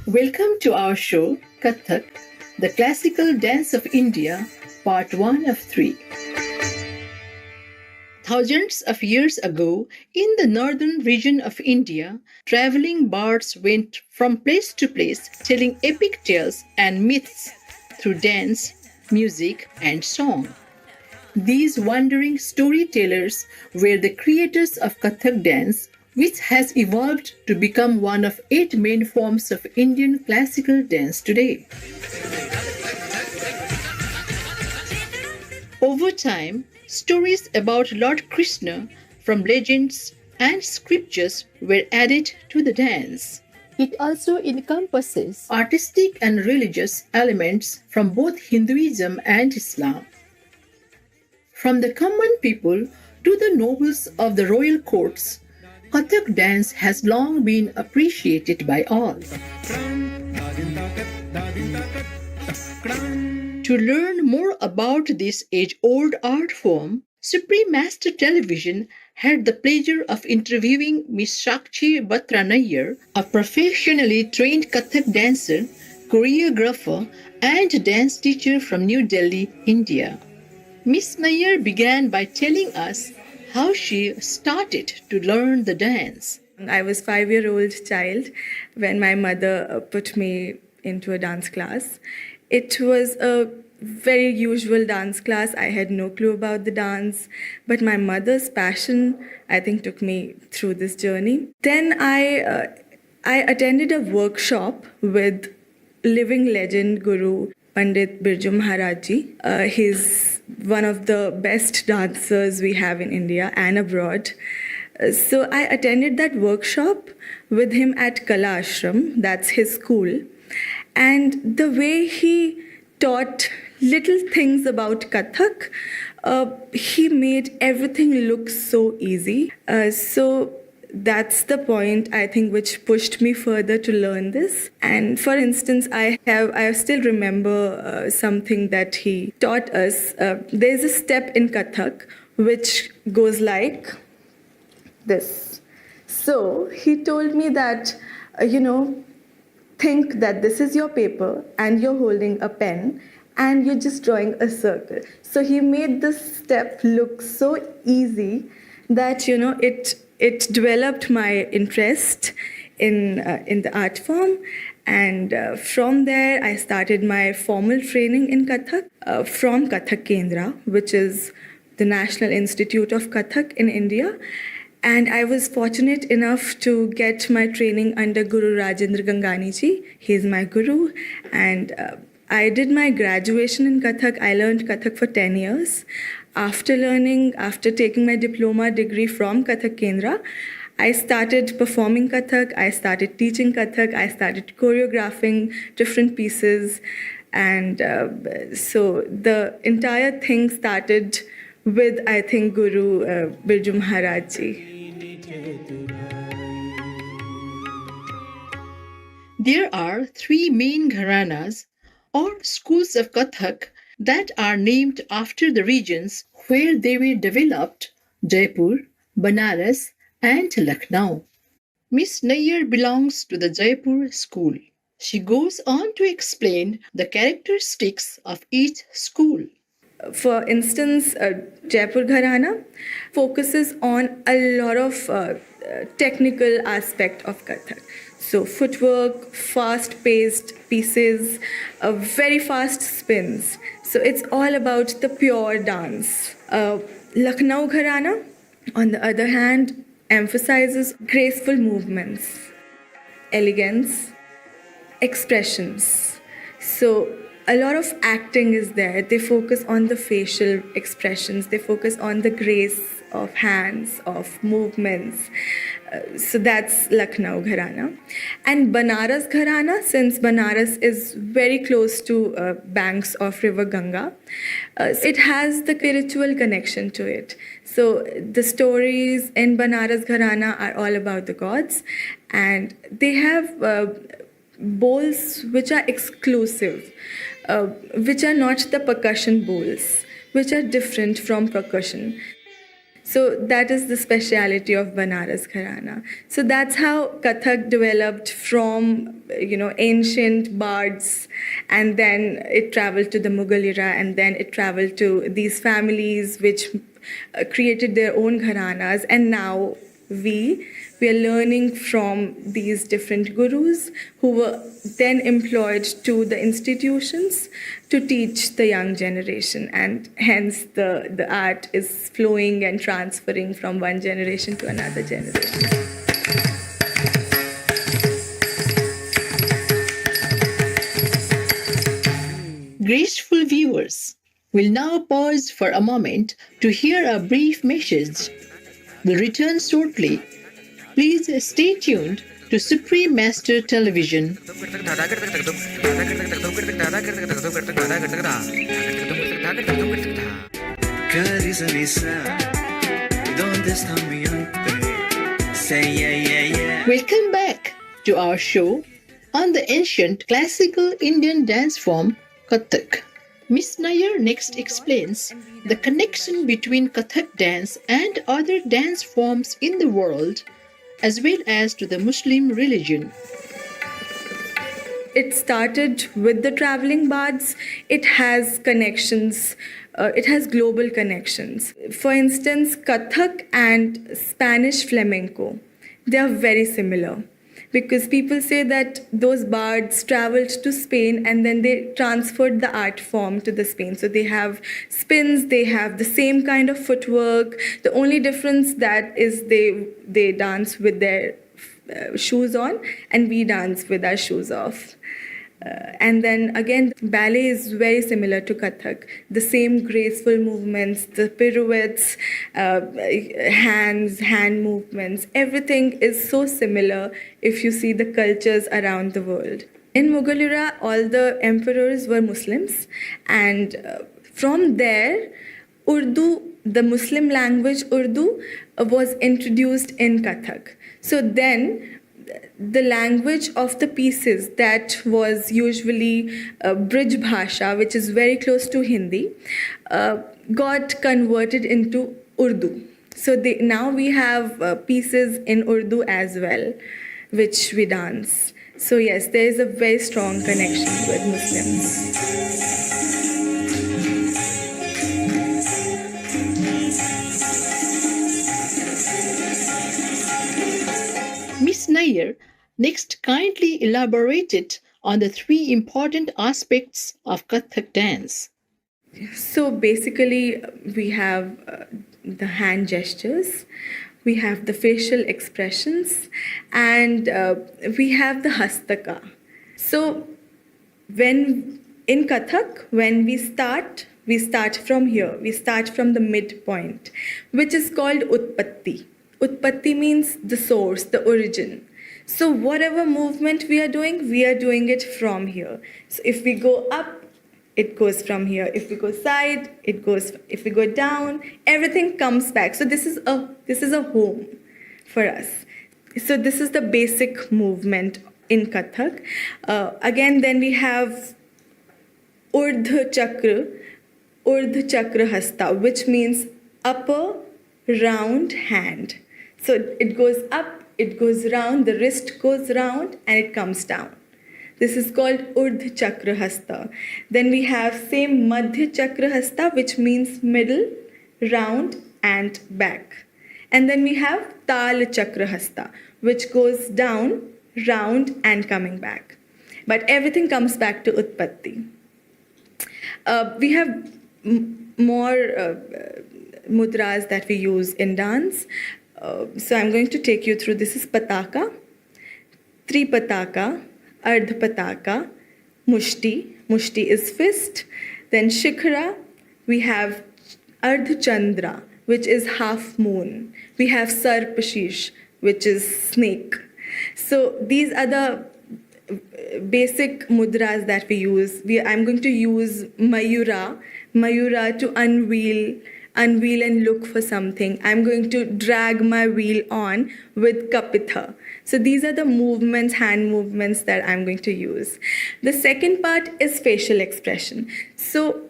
Welcome to our show, Kathak, the classical dance of India, part 1 of 3. Thousands of years ago, in the northern region of India, traveling bards went from place to place telling epic tales and myths through dance, music, and song. These wandering storytellers were the creators of Kathak dance, which has evolved to become one of 8 main forms of Indian classical dance today. Over time, stories about Lord Krishna from legends and scriptures were added to the dance. It also encompasses artistic and religious elements from both Hinduism and Islam. From the common people to the nobles of the royal courts, Kathak dance has long been appreciated by all. To learn more about this age-old art form, Supreme Master Television had the pleasure of interviewing Miss Shakshi Batra Nayyar, a professionally trained Kathak dancer, choreographer, and dance teacher from New Delhi, India. Miss Nayyar began by telling us how she started to learn the dance. I was 5-year-old child when my mother put me into a dance class. It was a very usual dance class. I had no clue about the dance, but my mother's passion, I think, took me through this journey. Then I attended a workshop with living legend Guru Pandit Birju Maharaj Ji. He's one of the best dancers we have in India and abroad. So I attended that workshop with him at Kala Ashram, that's his school. And the way he taught little things about Kathak, he made everything look so easy. So that's the point, I think, which pushed me further to learn this. And for instance, I still remember something that he taught us. There's a step in Kathak which goes like this. So he told me that, think that this is your paper and you're holding a pen and you're just drawing a circle. So he made this step look so easy that, it developed my interest in the art form. And from there, I started my formal training in Kathak from Kathak Kendra, which is the National Institute of Kathak in India. And I was fortunate enough to get my training under Guru Rajendra Gangani ji. He's my guru. And I did my graduation in Kathak. I learned Kathak for 10 years. After taking my diploma degree from Kathak Kendra, I started performing Kathak, I started teaching Kathak, I started choreographing different pieces. And so the entire thing started with, I think, Guru Birju Maharaj Ji. There are 3 main gharanas or schools of Kathak that are named after the regions where they were developed: Jaipur, Banaras, and Lucknow. Miss Nayyar belongs to the Jaipur school. She goes on to explain the characteristics of each school. For instance, Jaipur Gharana focuses on a lot of technical aspect of Kathak. So footwork, fast-paced pieces, very fast spins. So it's all about the pure dance. Lucknow Gharana, on the other hand, emphasizes graceful movements, elegance, expressions. So a lot of acting is there. They focus on the facial expressions. They focus on the grace of hands, of movements. So that's Lucknow Gharana. And Banaras Gharana, since Banaras is very close to banks of River Ganga, it has the spiritual connection to it. So the stories in Banaras Gharana are all about the gods, and they have bowls which are exclusive, which are not the percussion bowls, which are different from percussion. So that is the speciality of Banaras Gharana. So that's how Kathak developed from, ancient bards, and then it traveled to the Mughal era, and then it traveled to these families which created their own gharanas, and now we are learning from these different gurus who were then employed to the institutions to teach the young generation, and hence the art is flowing and transferring from one generation to another generation. Graceful viewers, we'll now pause for a moment to hear a brief message. We'll return shortly. Please stay tuned to Supreme Master Television. Welcome back to our show on the ancient classical Indian dance form Kathak. Miss Nair next explains the connection between Kathak dance and other dance forms in the world, as well as to the Muslim religion. It started with the traveling bards. It has connections. It has global connections. For instance, Kathak and Spanish flamenco, they are very similar, because people say that those bards traveled to Spain and then they transferred the art form to the Spain. So they have spins, they have the same kind of footwork. The only difference that is they dance with their shoes on, and we dance with our shoes off. And then again, ballet is very similar to Kathak. The same graceful movements, the pirouettes, hand movements, everything is so similar if you see the cultures around the world. In Mughal era, all the emperors were Muslims, and from there, Urdu, the Muslim language Urdu, was introduced in Kathak. So then, the language of the pieces that was usually Brij Bhasha, which is very close to Hindi, got converted into Urdu. So now we have pieces in Urdu as well, which we dance. So yes, there is a very strong connection with Muslims. Miss Nair next kindly elaborated on the three important aspects of Kathak dance. So basically, we have the hand gestures, we have the facial expressions, and we have the hastaka. So when in Kathak, when we start from here. We start from the midpoint, which is called Utpatti. Utpatti means the source, the origin. So whatever movement we are doing it from here. So if we go up, it goes from here. If we go side, it goes. If we go down, everything comes back. So this is a home for us. So this is the basic movement in Kathak. Again, then we have Urdhva Chakra Hasta, which means upper round hand. So it goes up, it goes round, the wrist goes round, and it comes down. This is called Urdhva Chakra Hasta. Then we have same Madhya Chakra Hasta, which means middle, round, and back. And then we have Tal Chakra Hasta, which goes down, round, and coming back. But everything comes back to Utpatti. We have more mudras that we use in dance. So I'm going to take you through. This is Pataka, Tripataka, Ardhpataka, Mushti. Mushti is fist. Then Shikhara. We have Ardhchandra, which is half moon. We have Sarpashish, which is snake. So these are the basic mudras that we use. I'm going to use Mayura to unwheel and look for something. I'm going to drag my wheel on with Kapitha. So these are the movements, hand movements that I'm going to use. The second part is facial expression. So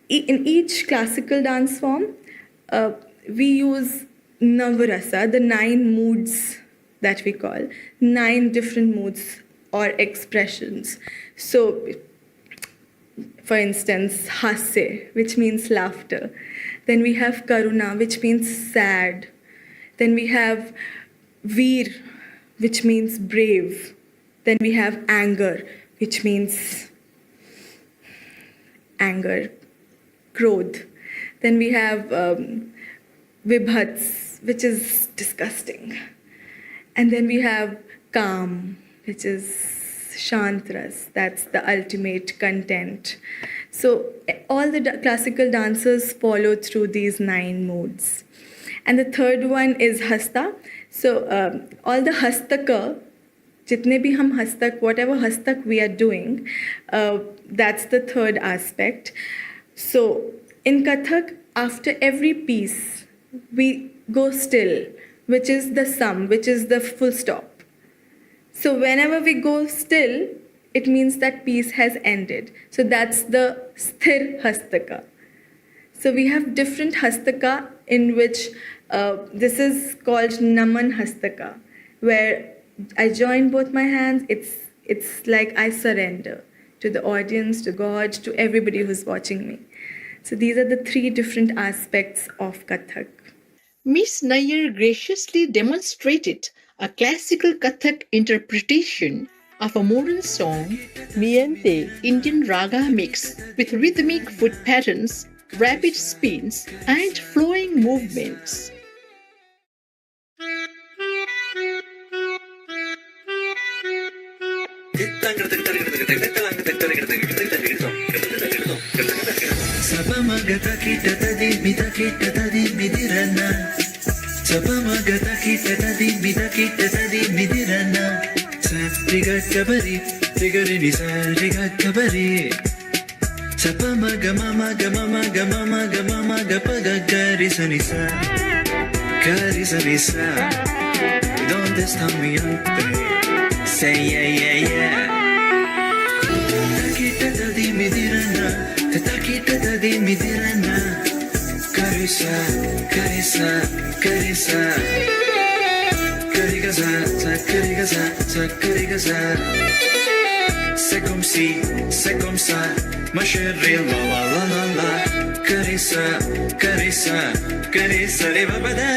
in each classical dance form, we use Navarasa, the 9 moods that we call, 9 different moods or expressions. So, for instance, Hase, which means laughter. Then we have Karuna, which means sad. Then we have Veer, which means brave. Then we have anger, which means anger, Krodh. Then we have Vibhats, which is disgusting. And then we have Kam, which is Shantras, that's the ultimate content. So all the classical dancers follow through these 9 modes. And the third one is Hasta. So all the Hastaka, jitne bhi hum Hastak, whatever Hastak we are doing, that's the third aspect. So in Kathak, after every piece, we go still, which is the sum, which is the full stop. So whenever we go still, it means that piece has ended. So that's the Sthir Hastaka. So we have different Hastaka in which this is called Naman Hastaka, where I join both my hands. It's like I surrender to the audience, to God, to everybody who's watching me. So these are the 3 different aspects of Kathak. Miss Nair graciously demonstrated a classical Kathak interpretation of a modern song, Miyante, Indian raga mix with rhythmic foot patterns, rapid spins, and flowing movements. ¿Dónde está mi ante? Say yeah, yeah, yeah. Takita di mi dirana, takita di mi dirana. Carissa, carissa, carissa. Carigaza, carigaza, carigaza. C'est comme ça, ma chérie, la la la la la. Carissa, carissa, carissa, li babada.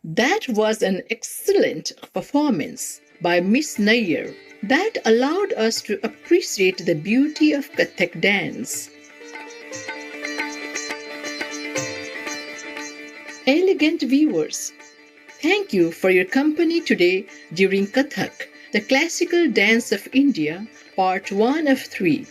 That was an excellent performance by Miss Nair that allowed us to appreciate the beauty of Kathak dance. Elegant viewers, thank you for your company today during Kathak, the classical dance of India, part 1 of 3.